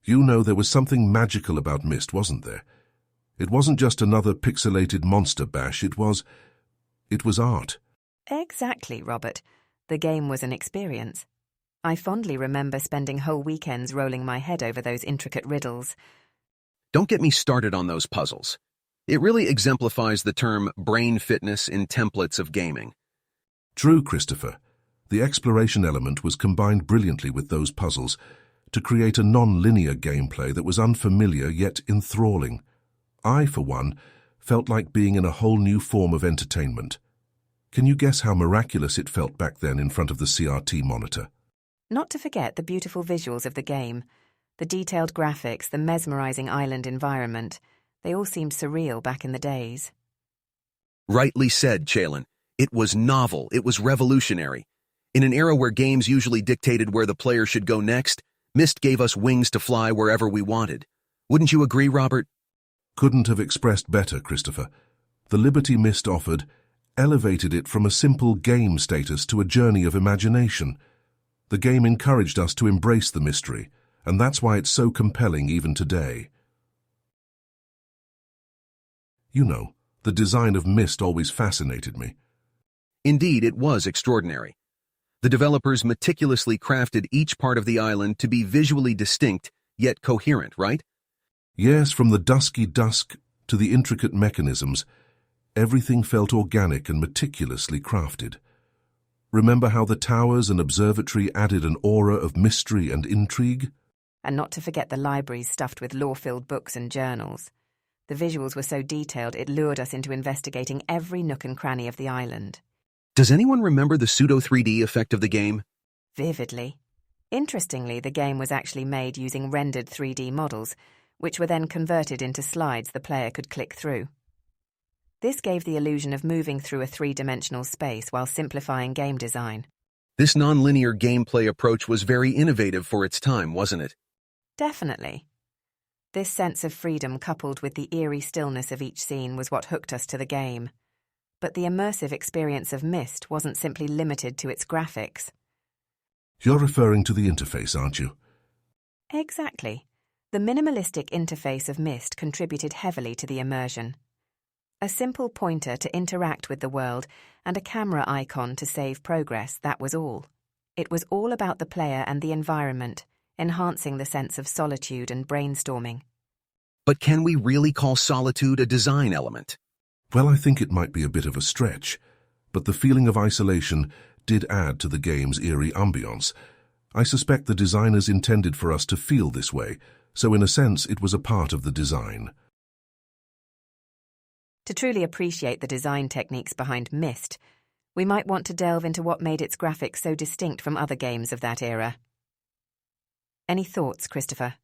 You know, there was something magical about Myst, wasn't there? It wasn't just another pixelated monster bash, it was art. Exactly, Robert. The game was an experience. I fondly remember spending whole weekends rolling my head over those intricate riddles. Don't get me started on those puzzles. It really exemplifies the term brain fitness in templates of gaming. True, Christopher. The exploration element was combined brilliantly with those puzzles to create a non-linear gameplay that was unfamiliar yet enthralling. I, for one, felt like being in a whole new form of entertainment. Can you guess how miraculous it felt back then in front of the CRT monitor? Not to forget the beautiful visuals of the game. The detailed graphics, the mesmerizing island environment, they all seemed surreal back in the days. Rightly said, Chalin. It was novel, it was revolutionary. In an era where games usually dictated where the player should go next, Myst gave us wings to fly wherever we wanted. Wouldn't you agree, Robert? Couldn't have expressed better, Christopher. The liberty Myst offered elevated it from a simple game status to a journey of imagination. The game encouraged us to embrace the mystery, and that's why it's so compelling even today. You know, the design of Myst always fascinated me. Indeed, it was extraordinary. The developers meticulously crafted each part of the island to be visually distinct, yet coherent, right? Yes, from the dusky dusk to the intricate mechanisms, everything felt organic and meticulously crafted. Remember how the towers and observatory added an aura of mystery and intrigue? And not to forget the libraries stuffed with lore-filled books and journals. The visuals were so detailed it lured us into investigating every nook and cranny of the island. Does anyone remember the pseudo-3D effect of the game? Vividly. Interestingly, the game was actually made using rendered 3D models, which were then converted into slides the player could click through. This gave the illusion of moving through a three-dimensional space while simplifying game design. This non-linear gameplay approach was very innovative for its time, wasn't it? Definitely. This sense of freedom coupled with the eerie stillness of each scene was what hooked us to the game. But the immersive experience of Myst wasn't simply limited to its graphics. You're referring to the interface, aren't you? Exactly. The minimalistic interface of Myst contributed heavily to the immersion. A simple pointer to interact with the world and a camera icon to save progress, that was all. It was all about the player and the environment, enhancing the sense of solitude and brainstorming. But can we really call solitude a design element? Well, I think it might be a bit of a stretch, but the feeling of isolation did add to the game's eerie ambience. I suspect the designers intended for us to feel this way, so in a sense it was a part of the design. To truly appreciate the design techniques behind Myst, we might want to delve into what made its graphics so distinct from other games of that era. Any thoughts, Christopher?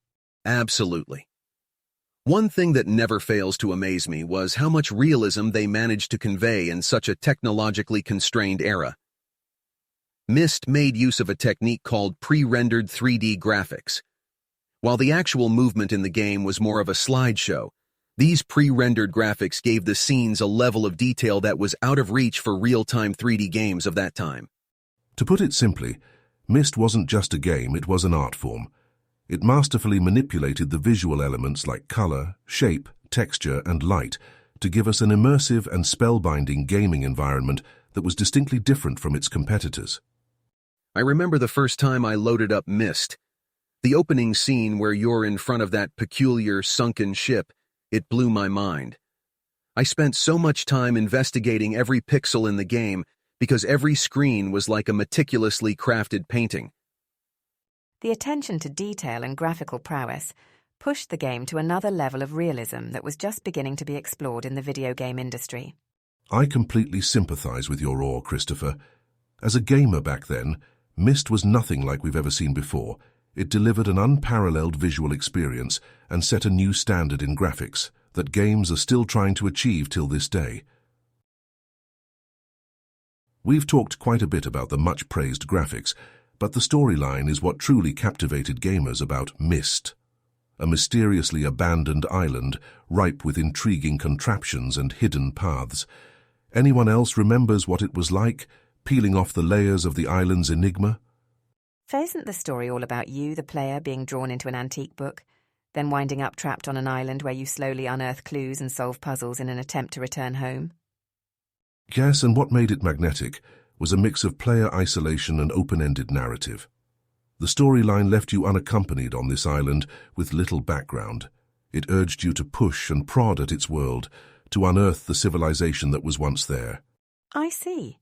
Absolutely. One thing that never fails to amaze me was how much realism they managed to convey in such a technologically constrained era. Myst made use of a technique called pre-rendered 3D graphics. While the actual movement in the game was more of a slideshow, these pre-rendered graphics gave the scenes a level of detail that was out of reach for real-time 3D games of that time. To put it simply, Myst wasn't just a game, it was an art form. It masterfully manipulated the visual elements like color, shape, texture, and light to give us an immersive and spellbinding gaming environment that was distinctly different from its competitors. I remember the first time I loaded up Myst. The opening scene where you're in front of that peculiar sunken ship, it blew my mind. I spent so much time investigating every pixel in the game because every screen was like a meticulously crafted painting. The attention to detail and graphical prowess pushed the game to another level of realism that was just beginning to be explored in the video game industry. I completely sympathize with your awe, Christopher. As a gamer back then, Myst was nothing like we've ever seen before. It delivered an unparalleled visual experience and set a new standard in graphics that games are still trying to achieve till this day. We've talked quite a bit about the much-praised graphics, but the storyline is what truly captivated gamers about Myst, a mysteriously abandoned island ripe with intriguing contraptions and hidden paths. Anyone else remembers what it was like, peeling off the layers of the island's enigma? Isn't the story all about you, the player, being drawn into an antique book? then winding up trapped on an island where you slowly unearth clues and solve puzzles in an attempt to return home. Yes, and what made it magnetic was a mix of player isolation and open-ended narrative. The storyline left you unaccompanied on this island with little background. It urged you to push and prod at its world, to unearth the civilization that was once there. I see.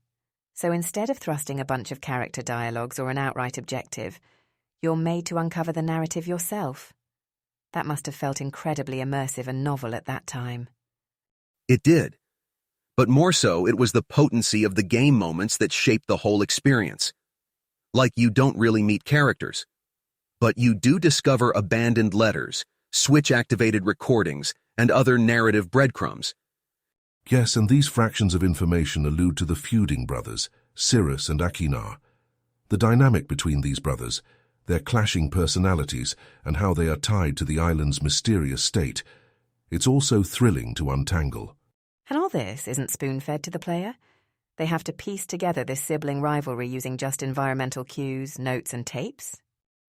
So instead of thrusting a bunch of character dialogues or an outright objective, you're made to uncover the narrative yourself. That must have felt incredibly immersive and novel at that time. It did. But more so, it was the potency of the game moments that shaped the whole experience. Like you don't really meet characters, but you do discover abandoned letters, switch-activated recordings, and other narrative breadcrumbs. Yes, and these fractions of information allude to the feuding brothers, Cirrus and Aquinar. The dynamic between these brothers, their clashing personalities, and how they are tied to the island's mysterious state. It's also thrilling to untangle. And all this isn't spoon-fed to the player. They have to piece together this sibling rivalry using just environmental cues, notes, and tapes?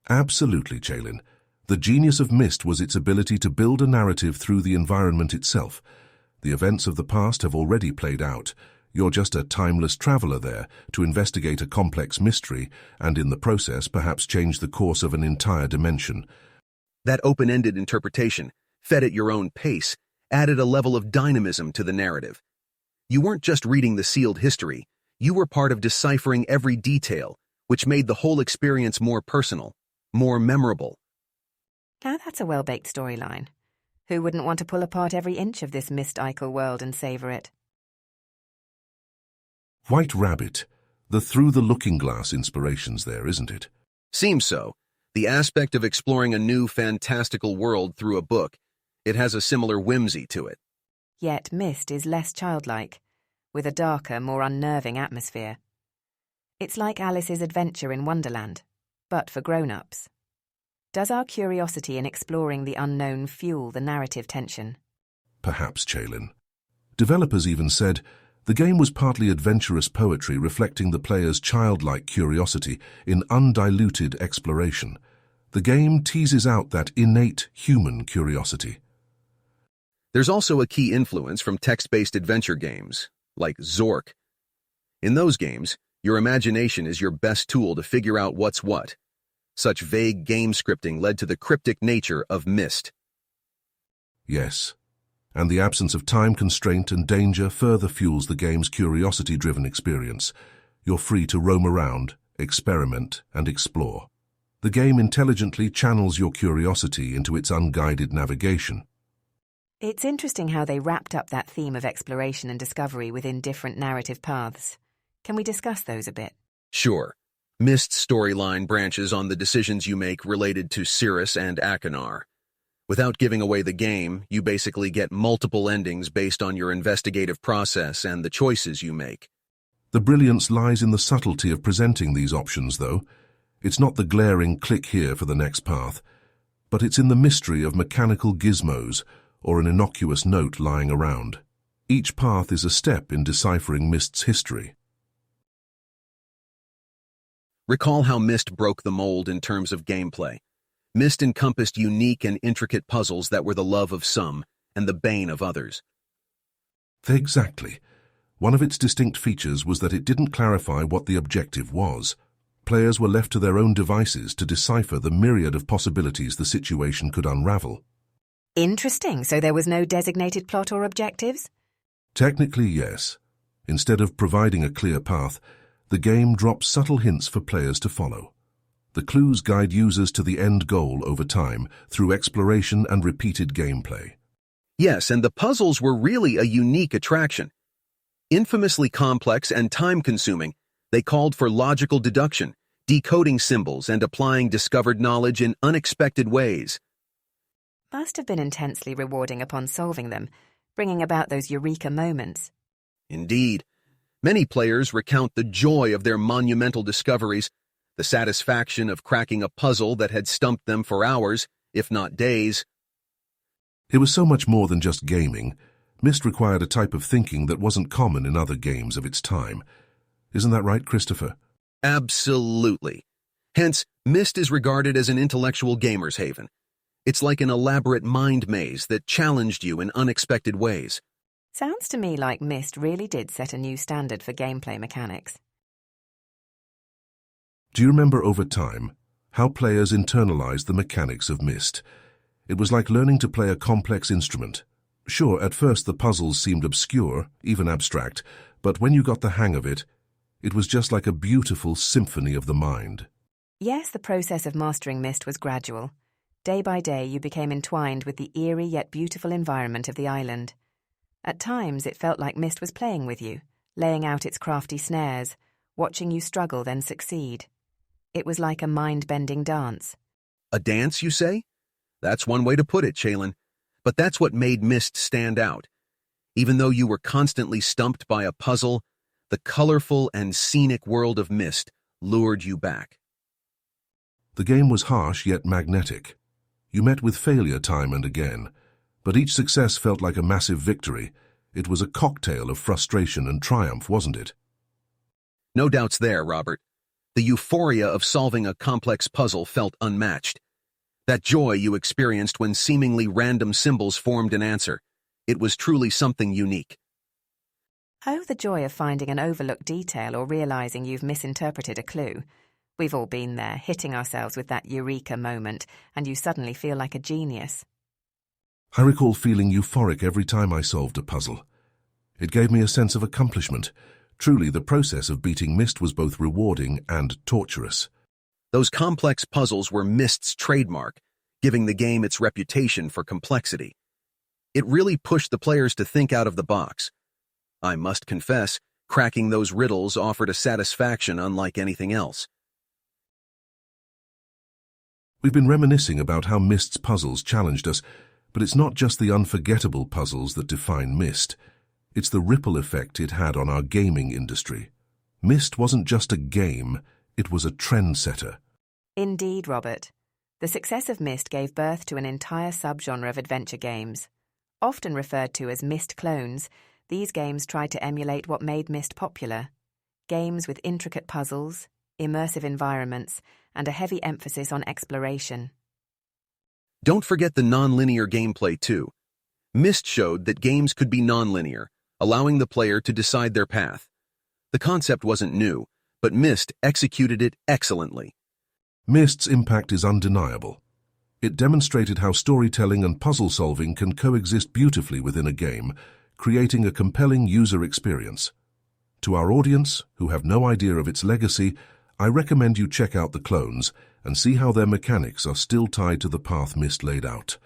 Absolutely, Chaylin. The genius of Myst was its ability to build a narrative through the environment itself. The events of the past have already played out. You're just a timeless traveler there to investigate a complex mystery and in the process perhaps change the course of an entire dimension. That open-ended interpretation, fed at your own pace, added a level of dynamism to the narrative. You weren't just reading the sealed history, you were part of deciphering every detail, which made the whole experience more personal, more memorable. Now that's a well-baked storyline. Who wouldn't want to pull apart every inch of this Myst-ified world and savor it? White Rabbit. The through-the-looking-glass inspiration's there, isn't it? Seems so. The aspect of exploring a new fantastical world through a book, it has a similar whimsy to it. Yet Myst is less childlike, with a darker, more unnerving atmosphere. It's like Alice's adventure in Wonderland, but for grown-ups. Does our curiosity in exploring the unknown fuel the narrative tension? Perhaps, Chaylin. Developers even said the game was partly adventurous poetry reflecting the player's childlike curiosity in undiluted exploration. The game teases out that innate human curiosity. There's also a key influence from text-based adventure games, like Zork. In those games, your imagination is your best tool to figure out what's what. Such vague game scripting led to the cryptic nature of Myst. Yes, and the absence of time constraint and danger further fuels the game's curiosity-driven experience. You're free to roam around, experiment, and explore. The game intelligently channels your curiosity into its unguided navigation. It's interesting how they wrapped up that theme of exploration and discovery within different narrative paths. Can we discuss those a bit? Sure. Myst's storyline branches on the decisions you make related to Cirrus and Aquinar. Without giving away the game, you basically get multiple endings based on your investigative process and the choices you make. The brilliance lies in the subtlety of presenting these options, though. It's not the glaring click here for the next path, but it's in the mystery of mechanical gizmos or an innocuous note lying around. Each path is a step in deciphering Myst's history. Recall how Myst broke the mold in terms of gameplay. Myst encompassed unique and intricate puzzles that were the love of some and the bane of others. Exactly. One of its distinct features was that it didn't clarify what the objective was. Players were left to their own devices to decipher the myriad of possibilities the situation could unravel. Interesting, so there was no designated plot or objectives? Technically, yes. Instead of providing a clear path, the game drops subtle hints for players to follow. The clues guide users to the end goal over time through exploration and repeated gameplay. Yes, and the puzzles were really a unique attraction. Infamously complex and time-consuming, they called for logical deduction, decoding symbols, and applying discovered knowledge in unexpected ways. Must have been intensely rewarding upon solving them, bringing about those eureka moments. Indeed. Many players recount the joy of their monumental discoveries, the satisfaction of cracking a puzzle that had stumped them for hours, if not days. It was so much more than just gaming. Myst required a type of thinking that wasn't common in other games of its time. Isn't that right, Christopher? Absolutely. Hence, Myst is regarded as an intellectual gamer's haven. It's like an elaborate mind maze that challenged you in unexpected ways. Sounds to me like Myst really did set a new standard for gameplay mechanics. Do you remember over time how players internalized the mechanics of Myst? It was like learning to play a complex instrument. Sure, at first the puzzles seemed obscure, even abstract, but when you got the hang of it, it was just like a beautiful symphony of the mind. Yes, the process of mastering Myst was gradual. Day by day, you became entwined with the eerie yet beautiful environment of the island. At times, it felt like Myst was playing with you, laying out its crafty snares, watching you struggle then succeed. It was like a mind-bending dance. A dance, you say? That's one way to put it, Shaylin. But that's what made Myst stand out. Even though you were constantly stumped by a puzzle, the colorful and scenic world of Myst lured you back. The game was harsh yet magnetic. You met with failure time and again, but each success felt like a massive victory. It was a cocktail of frustration and triumph, wasn't it? No doubts there, Robert. The euphoria of solving a complex puzzle felt unmatched. That joy you experienced when seemingly random symbols formed an answer. It was truly something unique. Oh, the joy of finding an overlooked detail or realizing you've misinterpreted a clue. We've all been there, hitting ourselves with that eureka moment, and you suddenly feel like a genius. I recall feeling euphoric every time I solved a puzzle. It gave me a sense of accomplishment. Truly, the process of beating Myst was both rewarding and torturous. Those complex puzzles were Myst's trademark, giving the game its reputation for complexity. It really pushed the players to think out of the box. I must confess, cracking those riddles offered a satisfaction unlike anything else. We've been reminiscing about how Myst's puzzles challenged us, but it's not just the unforgettable puzzles that define Myst. It's the ripple effect it had on our gaming industry. Myst wasn't just a game, it was a trendsetter. Indeed, Robert. The success of Myst gave birth to an entire subgenre of adventure games. Often referred to as Myst clones, these games tried to emulate what made Myst popular. Games with intricate puzzles, immersive environments, and a heavy emphasis on exploration. Don't forget the non-linear gameplay, too. Myst showed that games could be non-linear, allowing the player to decide their path. The concept wasn't new, but Myst executed it excellently. Myst's impact is undeniable. It demonstrated how storytelling and puzzle solving can coexist beautifully within a game, creating a compelling user experience. To our audience, who have no idea of its legacy, I recommend you check out the clones and see how their mechanics are still tied to the path Myst laid out.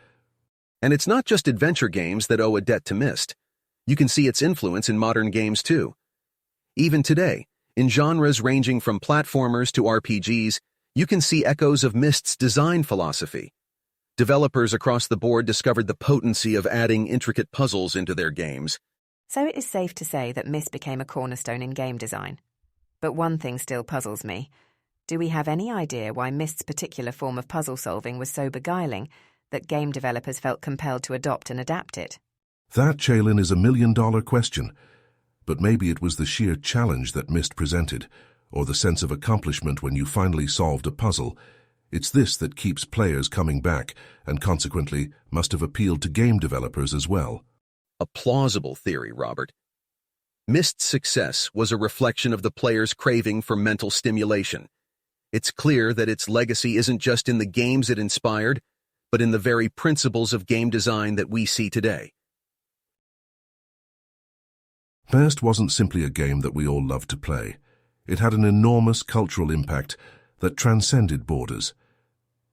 And it's not just adventure games that owe a debt to Myst. You can see its influence in modern games, too. Even today, in genres ranging from platformers to RPGs, you can see echoes of Myst's design philosophy. Developers across the board discovered the potency of adding intricate puzzles into their games. So it is safe to say that Myst became a cornerstone in game design. But one thing still puzzles me. Do we have any idea why Myst's particular form of puzzle solving was so beguiling that game developers felt compelled to adopt and adapt it? That, Shaylin, is a million-dollar question. But maybe it was the sheer challenge that Myst presented, or the sense of accomplishment when you finally solved a puzzle. It's this that keeps players coming back, and consequently must have appealed to game developers as well. A plausible theory, Robert. Myst's success was a reflection of the player's craving for mental stimulation. It's clear that its legacy isn't just in the games it inspired, but in the very principles of game design that we see today. Myst wasn't simply a game that we all loved to play. It had an enormous cultural impact that transcended borders.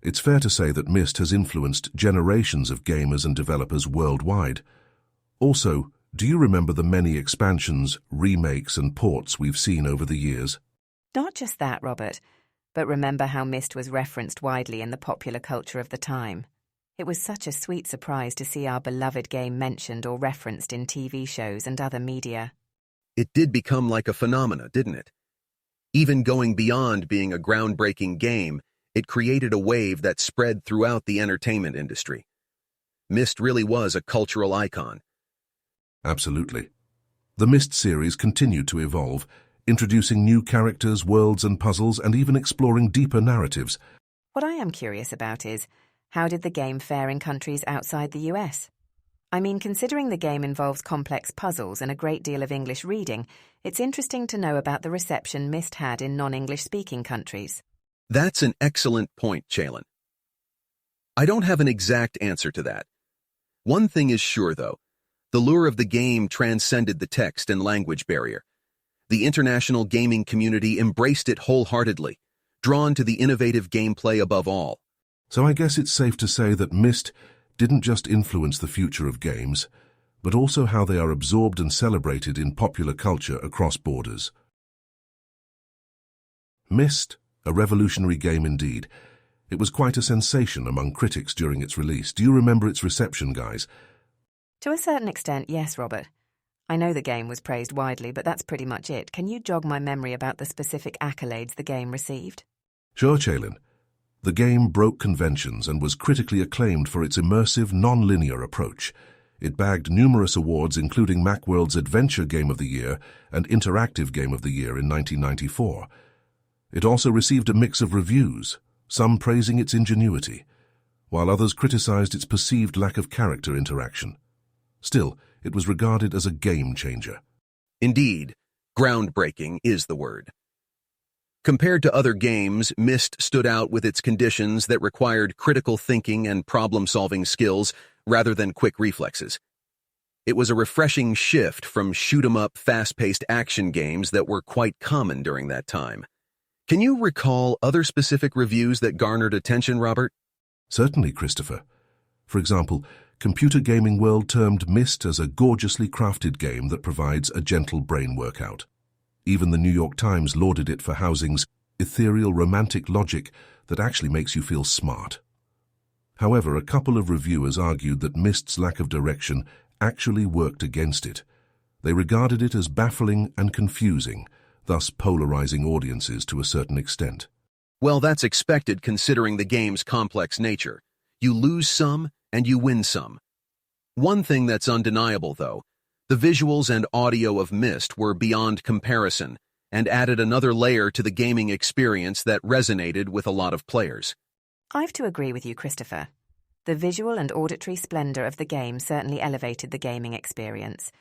It's fair to say that Myst has influenced generations of gamers and developers worldwide. Also, do you remember the many expansions, remakes, and ports we've seen over the years? Not just that, Robert, but remember how Myst was referenced widely in the popular culture of the time. It was such a sweet surprise to see our beloved game mentioned or referenced in TV shows and other media. It did become like a phenomena, didn't it? Even going beyond being a groundbreaking game, it created a wave that spread throughout the entertainment industry. Myst really was a cultural icon. Absolutely. The Myst series continued to evolve, introducing new characters, worlds, and puzzles, and even exploring deeper narratives. What I am curious about is, How did the game fare in countries outside the US? I mean, considering the game involves complex puzzles and a great deal of English reading, it's interesting to know about the reception Myst had in non-English speaking countries. That's an excellent point, Chalin. I don't have an exact answer to that. One thing is sure, though. The lure of the game transcended the text and language barrier. The international gaming community embraced it wholeheartedly, drawn to the innovative gameplay above all. So I guess it's safe to say that Myst didn't just influence the future of games, but also how they are absorbed and celebrated in popular culture across borders. Myst, a revolutionary game indeed. It was quite a sensation among critics during its release. Do you remember its reception, guys? To a certain extent, yes, Robert. I know the game was praised widely, but that's pretty much it. Can you jog my memory about the specific accolades the game received? Sure, Chalin. The game broke conventions and was critically acclaimed for its immersive, non-linear approach. It bagged numerous awards, including Macworld's Adventure Game of the Year and Interactive Game of the Year in 1994. It also received a mix of reviews, some praising its ingenuity, while others criticized its perceived lack of character interaction. Still, it was regarded as a game-changer. Indeed, groundbreaking is the word. Compared to other games, Myst stood out with its conditions that required critical thinking and problem-solving skills rather than quick reflexes. It was a refreshing shift from shoot-'em-up, fast-paced action games that were quite common during that time. Can you recall other specific reviews that garnered attention, Robert? Certainly, Christopher. For example, Computer Gaming World termed Myst as a gorgeously crafted game that provides a gentle brain workout. Even the New York Times lauded it for housing's ethereal romantic logic that actually makes you feel smart. However, a couple of reviewers argued that Myst's lack of direction actually worked against it. They regarded it as baffling and confusing, thus polarizing audiences to a certain extent. Well, that's expected considering the game's complex nature. You lose some and you win some. One thing that's undeniable, though, the visuals and audio of Myst were beyond comparison and added another layer to the gaming experience that resonated with a lot of players. I've to agree with you, Christopher. The visual and auditory splendor of the game certainly elevated the gaming experience.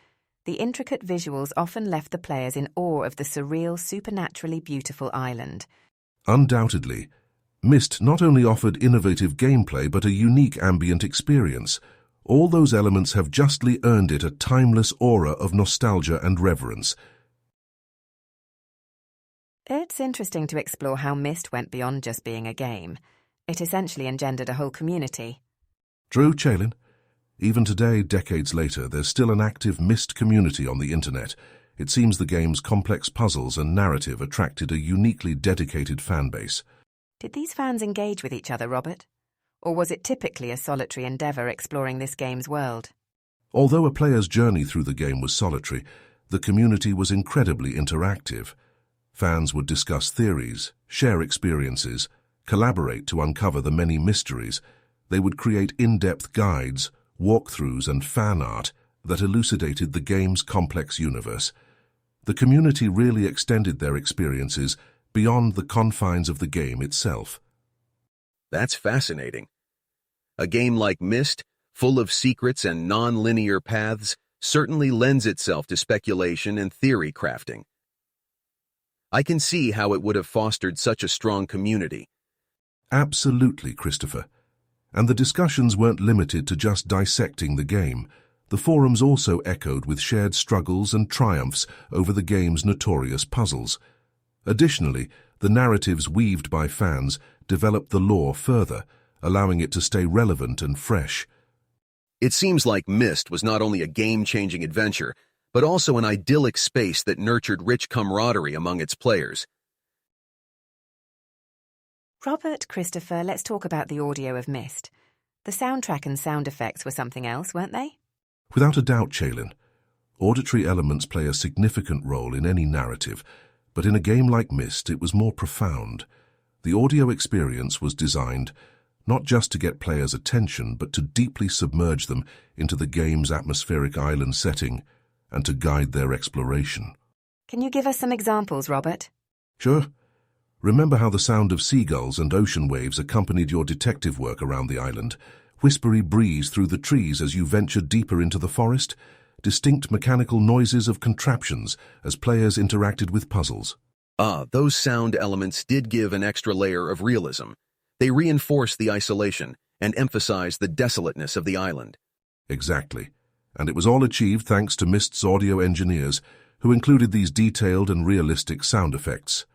The intricate visuals often left the players in awe of the surreal, supernaturally beautiful island. Undoubtedly, Myst not only offered innovative gameplay but a unique ambient experience. All those elements have justly earned it a timeless aura of nostalgia and reverence. It's interesting to explore how Myst went beyond just being a game. It essentially engendered a whole community. True, Chalin. Even today, decades later, there's still an active Myst community on the internet. It seems the game's complex puzzles and narrative attracted a uniquely dedicated fanbase. Did these fans engage with each other, Robert? Or was it typically a solitary endeavor exploring this game's world? Although a player's journey through the game was solitary, the community was incredibly interactive. Fans would discuss theories, share experiences, collaborate to uncover the many mysteries. They would create in-depth guides, walkthroughs, and fan art that elucidated the game's complex universe. The community really extended their experiences beyond the confines of the game itself. That's fascinating. A game like Myst, full of secrets and non-linear paths, certainly lends itself to speculation and theory crafting. I can see how it would have fostered such a strong community. Absolutely, Christopher. And the discussions weren't limited to just dissecting the game. The forums also echoed with shared struggles and triumphs over the game's notorious puzzles. Additionally, the narratives weaved by fans developed the lore further, allowing it to stay relevant and fresh. It seems like Myst was not only a game-changing adventure, but also an idyllic space that nurtured rich camaraderie among its players. Robert, Christopher, let's talk about the audio of Myst. The soundtrack and sound effects were something else, weren't they? Without a doubt, Chalin. Auditory elements play a significant role in any narrative, but in a game like Myst, it was more profound. The audio experience was designed not just to get players' attention, but to deeply submerge them into the game's atmospheric island setting and to guide their exploration. Can you give us some examples, Robert? Sure. Remember how the sound of seagulls and ocean waves accompanied your detective work around the island? Whispery breeze through the trees as you ventured deeper into the forest? Distinct mechanical noises of contraptions as players interacted with puzzles? Those sound elements did give an extra layer of realism. They reinforced the isolation and emphasized the desolateness of the island. Exactly. And it was all achieved thanks to Myst's audio engineers, who included these detailed and realistic sound effects.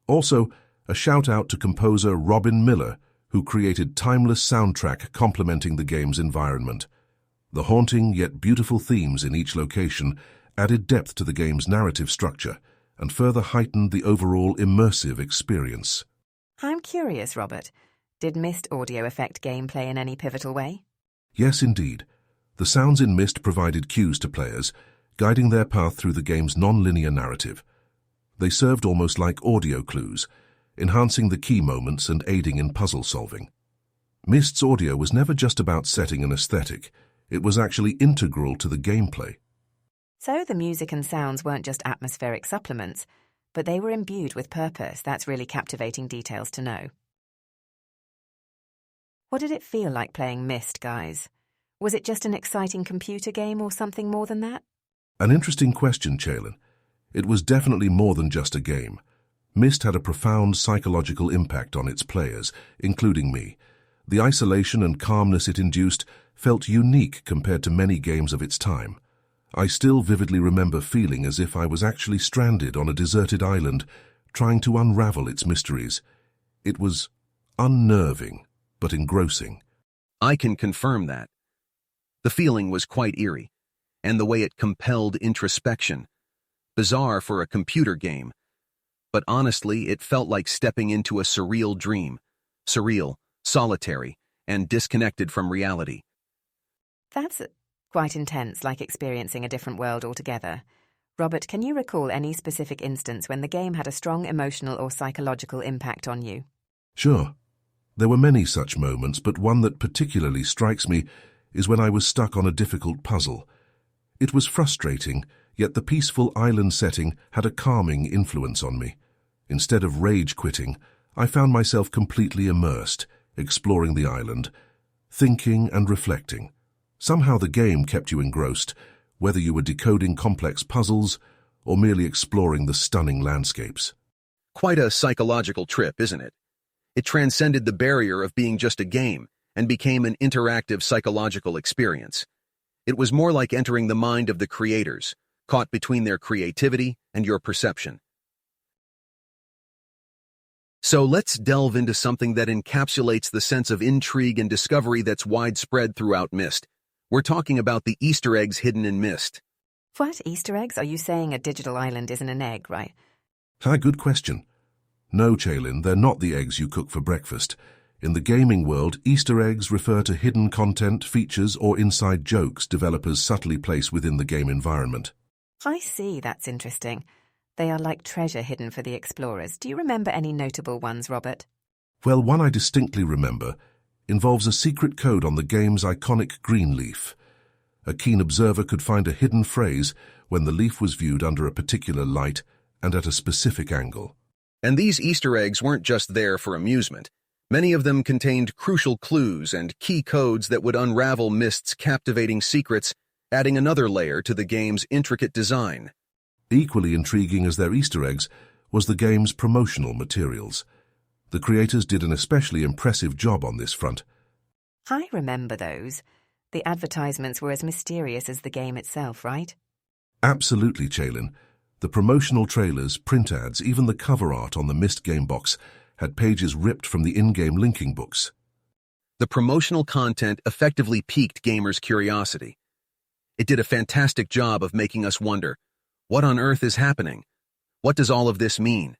Also, a shout-out to composer Robin Miller, who created timeless soundtrack complementing the game's environment. The haunting yet beautiful themes in each location added depth to the game's narrative structure and further heightened the overall immersive experience. I'm curious, Robert. Did Myst audio affect gameplay in any pivotal way? Yes, indeed. The sounds in Myst provided cues to players, guiding their path through the game's non-linear narrative. They served almost like audio clues, enhancing the key moments and aiding in puzzle solving. Myst's audio was never just about setting an aesthetic. It was actually integral to the gameplay. So the music and sounds weren't just atmospheric supplements, but they were imbued with purpose. That's really captivating details to know. What did it feel like playing Myst, guys? Was it just an exciting computer game or something more than that? An interesting question, Chalin. It was definitely more than just a game. Myst had a profound psychological impact on its players, including me. The isolation and calmness it induced felt unique compared to many games of its time. I still vividly remember feeling as if I was actually stranded on a deserted island, trying to unravel its mysteries. It was unnerving, but engrossing. I can confirm that. The feeling was quite eerie, and the way it compelled introspection. Bizarre for a computer game, but honestly, it felt like stepping into a surreal dream. Surreal, solitary, and disconnected from reality. That's quite intense, like experiencing a different world altogether. Robert, can you recall any specific instance when the game had a strong emotional or psychological impact on you? Sure. There were many such moments, but one that particularly strikes me is when I was stuck on a difficult puzzle. It was frustrating, yet the peaceful island setting had a calming influence on me. Instead of rage-quitting, I found myself completely immersed, exploring the island, thinking and reflecting. Somehow the game kept you engrossed, whether you were decoding complex puzzles or merely exploring the stunning landscapes. Quite a psychological trip, isn't it? It transcended the barrier of being just a game and became an interactive psychological experience. It was more like entering the mind of the creators, caught between their creativity and your perception. So let's delve into something that encapsulates the sense of intrigue and discovery that's widespread throughout Myst. We're talking about the Easter eggs hidden in Myst. What, Easter eggs? Are you saying a digital island isn't an egg, right? Hi, good question. No, Chalin, they're not the eggs you cook for breakfast. In the gaming world, Easter eggs refer to hidden content, features, or inside jokes developers subtly place within the game environment. I see, that's interesting. They are like treasure hidden for the explorers. Do you remember any notable ones, Robert? Well, one I distinctly remember involves a secret code on the game's iconic green leaf. A keen observer could find a hidden phrase when the leaf was viewed under a particular light and at a specific angle. And these Easter eggs weren't just there for amusement. Many of them contained crucial clues and key codes that would unravel Myst's captivating secrets, adding another layer to the game's intricate design. Equally intriguing as their Easter eggs was the game's promotional materials. The creators did an especially impressive job on this front. I remember those. The advertisements were as mysterious as the game itself, right? Absolutely, Chalin. The promotional trailers, print ads, even the cover art on the Myst game box had pages ripped from the in-game linking books. The promotional content effectively piqued gamers' curiosity. It did a fantastic job of making us wonder, what on earth is happening? What does all of this mean?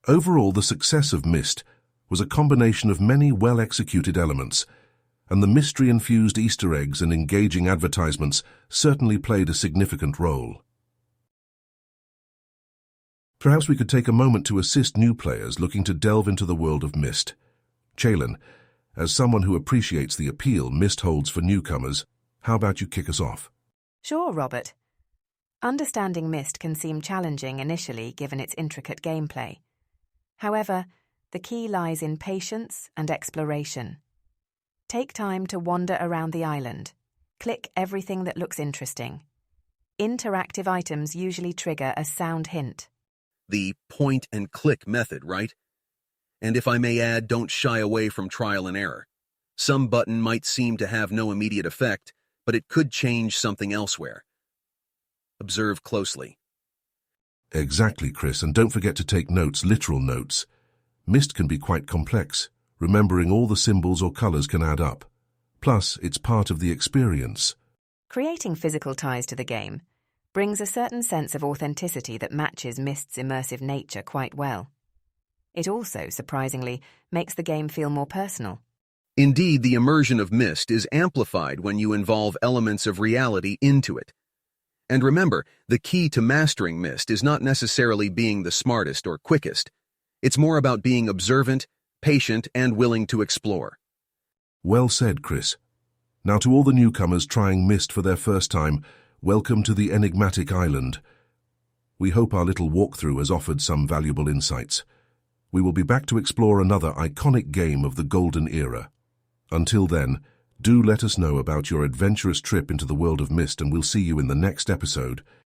Overall, the success of Myst was a combination of many well-executed elements, and the mystery-infused Easter eggs and engaging advertisements certainly played a significant role. Perhaps we could take a moment to assist new players looking to delve into the world of Myst. Chalin, as someone who appreciates the appeal Myst holds for newcomers, how about you kick us off? Sure, Robert. Understanding Myst can seem challenging initially given its intricate gameplay. However, the key lies in patience and exploration. Take time to wander around the island. Click everything that looks interesting. Interactive items usually trigger a sound hint. The point-and-click method, right? And if I may add, don't shy away from trial and error. Some button might seem to have no immediate effect, but it could change something elsewhere. Observe closely. Exactly, Chris, and don't forget to take notes, literal notes. Myst can be quite complex. Remembering all the symbols or colors can add up. Plus, it's part of the experience. Creating physical ties to the game brings a certain sense of authenticity that matches Myst's immersive nature quite well. It also, surprisingly, makes the game feel more personal. Indeed, the immersion of Myst is amplified when you involve elements of reality into it. And remember, the key to mastering Myst is not necessarily being the smartest or quickest. It's more about being observant, patient, and willing to explore. Well said, Chris. Now to all the newcomers trying Myst for their first time, welcome to the enigmatic island. We hope our little walkthrough has offered some valuable insights. We will be back to explore another iconic game of the golden era. Until then, do let us know about your adventurous trip into the world of Myst, and we'll see you in the next episode.